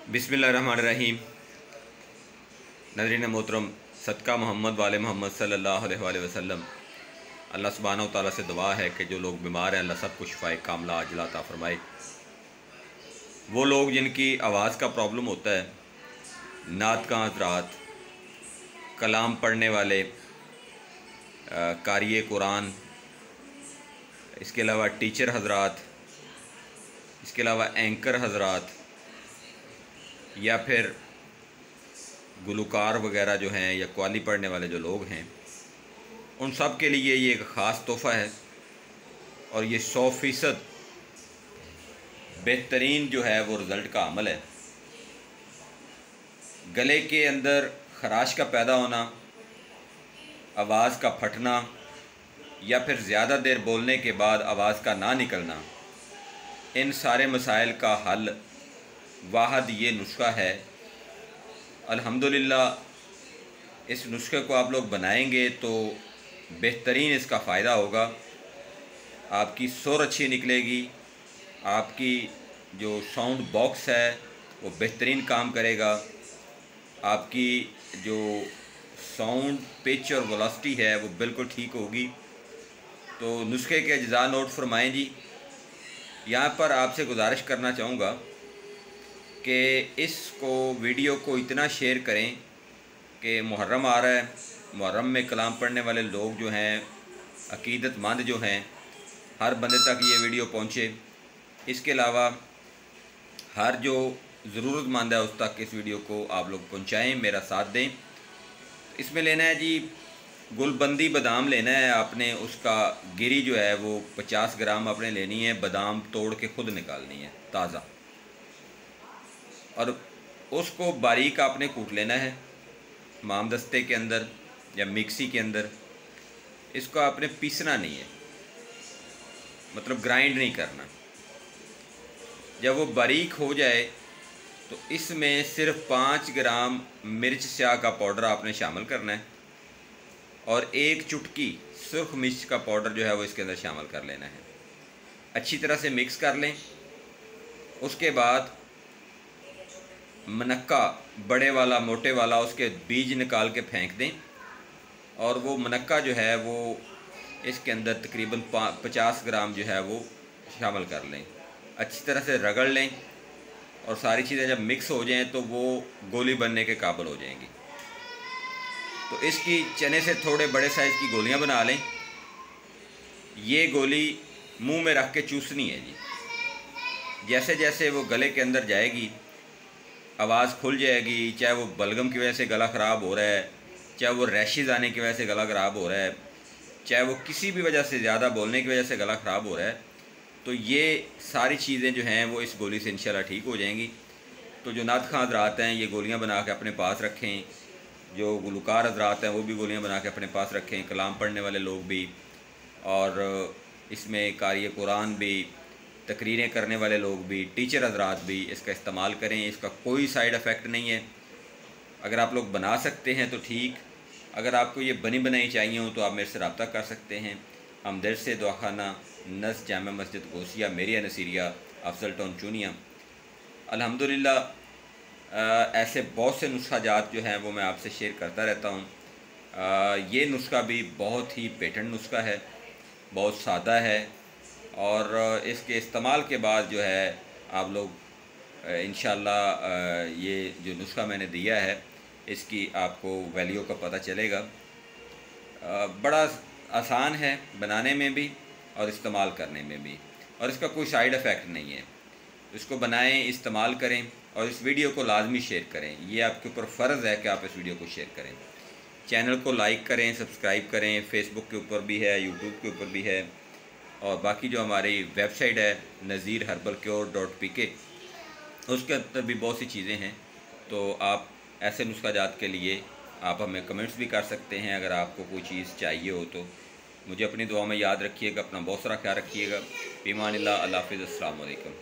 बिस्मिल्लाहिर्रहमानिर्रहीम। नज़रीन मोहतरम, सदका मोहम्मद वाले मोहम्मद सल्लल्लाहु अलैहि वसल्लम, अल्लाह सुब्हानहू व तआला से दुआ है कि जो लोग बीमार हैं अल्लाह सबको शिफाए कामला अजला अता फरमाए। वो लोग जिनकी आवाज़ का प्रॉब्लम होता है, नात का हज़रात, कलाम पढ़ने वाले, कारी कुरान, इसके अलावा टीचर हज़रात, इसके अलावा एंकर हज़रात या फिर गुलकार वगैरह जो हैं या कवाली पढ़ने वाले जो लोग हैं, उन सब के लिए ये एक ख़ास तोहफ़ा है और ये 100% बेहतरीन जो है वो रिज़ल्ट का अमल है। गले के अंदर ख़राश का पैदा होना, आवाज़ का फटना या फिर ज़्यादा देर बोलने के बाद आवाज़ का ना निकलना, इन सारे मसाइल का हल वाहद ये नुस्खा है। अल्हम्दुलिल्लाह इस नुस्खे को आप लोग बनाएंगे तो बेहतरीन इसका फ़ायदा होगा। आपकी सुर अच्छी निकलेगी, आपकी जो साउंड बॉक्स है वो बेहतरीन काम करेगा, आपकी जो साउंड पिच और वेलोसिटी है वो बिल्कुल ठीक होगी। तो नुस्खे के अज्जा नोट फरमाएँ जी। यहाँ पर आपसे गुजारिश करना चाहूँगा कि इसको वीडियो को इतना शेयर करें कि मुहर्रम आ रहा है, मुहर्रम में कलाम पढ़ने वाले लोग जो हैं, अकीदतमंद जो हैं, हर बंदे तक ये वीडियो पहुँचे। इसके अलावा हर जो ज़रूरतमंद है उस तक इस वीडियो को आप लोग पहुँचाएँ, मेरा साथ दें। इसमें लेना है जी गुलबंदी बादाम लेना है आपने, उसका गिरी जो है वो 50 ग्राम आपने लेनी है। बादाम तोड़ के खुद निकालनी है ताज़ा, और उसको बारीक आपने कूट लेना है मामदस्ते के अंदर या मिक्सी के अंदर। इसको आपने पीसना नहीं है, मतलब ग्राइंड नहीं करना। जब वो बारीक हो जाए तो इसमें सिर्फ 5 ग्राम मिर्च स्याह का पाउडर आपने शामिल करना है और 1 चुटकी सुर्ख मिर्च का पाउडर जो है वो इसके अंदर शामिल कर लेना है। अच्छी तरह से मिक्स कर लें। उसके बाद मनक्का बड़े वाला मोटे वाला, उसके बीज निकाल के फेंक दें और वो मनक्का जो है वो इसके अंदर तकरीबन 50 ग्राम जो है वो शामिल कर लें। अच्छी तरह से रगड़ लें और सारी चीज़ें जब मिक्स हो जाएं तो वो गोली बनने के काबिल हो जाएंगी। तो इसकी चने से थोड़े बड़े साइज़ की गोलियां बना लें। ये गोली मुंह में रख के चूसनी है जी। जैसे जैसे वो गले के अंदर जाएगी आवाज़ खुल जाएगी, चाहे वो बलगम की वजह से गला ख़राब हो रहा है, चाहे वो रैशेज़ आने की वजह से गला ख़राब हो रहा है, चाहे वो किसी भी वजह से ज़्यादा बोलने की वजह से गला ख़राब हो रहा है, तो ये सारी चीज़ें जो हैं वो इस गोली से इंशाल्लाह ठीक हो जाएंगी। तो जो नात खां हज़रात हैं ये गोलियां बना के अपने पास रखें, जो गुलकार हज़रात हैं वो भी गोलियां बना के अपने पास रखें, कलाम पढ़ने वाले लोग भी, और इसमें कारी कुरान भी, तकरीरें करने वाले लोग भी, टीचर हज़रात भी इसका इस्तेमाल करें। इसका कोई साइड इफ़ेक्ट नहीं है। अगर आप लोग बना सकते हैं तो ठीक, अगर आपको ये बनी बनाई चाहिए हो तो आप मेरे से रब्ता कर सकते हैं। हमदर्द से दवाखाना, नस जामा मस्जिद गोसिया, मेरिया नसीरिया, अफजल टाउन चूनिया। अल्हम्दुलिल्लाह ऐसे बहुत से नुस्खा जात जो हैं वो मैं आपसे शेयर करता रहता हूँ। ये नुस्खा भी बहुत ही पेटेंट नुस्खा है, बहुत सादा है और इसके इस्तेमाल के बाद जो है आप लोग इंशाल्लाह ये जो नुस्खा मैंने दिया है इसकी आपको वैल्यू का पता चलेगा। बड़ा आसान है बनाने में भी और इस्तेमाल करने में भी, और इसका कोई साइड इफ़ेक्ट नहीं है। इसको बनाएं, इस्तेमाल करें और इस वीडियो को लाजमी शेयर करें। ये आपके ऊपर फ़र्ज़ है कि आप इस वीडियो को शेयर करें। चैनल को लाइक करें, सब्सक्राइब करें। फेसबुक के ऊपर भी है, यूट्यूब के ऊपर भी है, और बाकी जो हमारी वेबसाइट है nazirherbalcure.pk, उसके अंदर भी बहुत सी चीज़ें हैं। तो आप ऐसे नुस्खा जात के लिए आप हमें कमेंट्स भी कर सकते हैं। अगर आपको कोई चीज़ चाहिए हो तो मुझे अपनी दुआ में याद रखिएगा। अपना बहुत सारा ख्याल रखिएगा। ईमान अल्लाह हाफ़िज़। अस्सलाम वालेकुम।